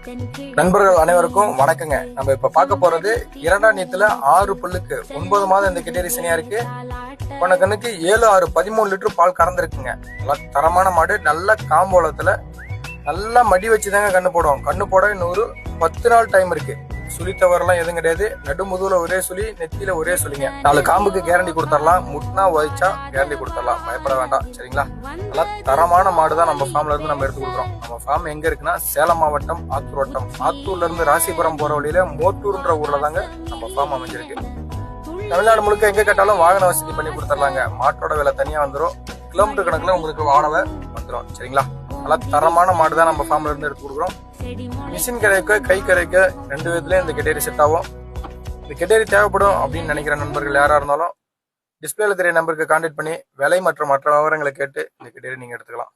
நண்பர்கள் அனைவருக்கும் வணக்கங்க. நம்ம இப்ப பார்க்க போறது இரண்டாம் நீத்துல 6 பல்லுக்கு 9 மாதம் இந்த கிட்டேரி சனியா இருக்கு. போன கண்ணுக்கு 7, 6, 13 லிட்டர் பால் கறந்துருக்குங்க. நல்லா தரமான மாடு, நல்ல காம்போலத்துல நல்லா மடி வச்சுதாங்க கண்ணு போடும். கண்ணு போட இன்னொரு 10 நாள் டைம் இருக்கு. சுழி தவறெல்லாம் எதுவும் கிடையாது. நடுமுதுகுல ஒரே சுழி, நெத்தியில ஒரே சுழிங்க. 4 காம்புக்கு கேரண்டி கொடுத்துடலாம். முட்னா உதைச்சா கேரண்டி கொடுத்துடலாம். பயப்பட வேண்டாம், சரிங்களா? நல்லா தரமான மாடு தான் நம்ம ஃபார்ம்ல இருந்து நம்ம எடுத்து கொடுக்குறோம். நம்ம ஃபார்ம் எங்க இருக்குன்னா சேலம் மாவட்டம் ஆத்தூர் வட்டம். ஆத்தூர்ல இருந்து ராசிபுரம் போற வழியில மோட்டூர்ன்ற ஊர்ல தாங்க நம்ம ஃபார்ம் அமைஞ்சிருக்கு. தமிழ்நாடு முழுக்க எங்க கேட்டாலும் வாகன வசதி பண்ணி கொடுத்துடலாங்க. மாட்டோட விலை தனியா வந்துடும். கிலோமீட்டர் கணக்குல உங்களுக்கு வாடகை வந்துடும், சரிங்களா? நல்லா தரமான மாடு தான் நம்ம ஃபார்ம்ல இருந்து எடுத்து கொடுக்குறோம். மிஷின் கரைக்க கை கரைக்க 2 விதத்துலயும் இந்த கெட்டேரி செட் ஆகும். இந்த கெட்டேரி தேவைப்படும் அப்படின்னு நினைக்கிற நண்பர்கள் யாரா இருந்தாலும் டிஸ்பிளேல தெரிய நம்பருக்கு கான்டாக்ட் பண்ணி விலை மற்றும் மற்ற விவரங்களை கேட்டு இந்த கெட்டேரி நீங்க எடுத்துக்கலாம்.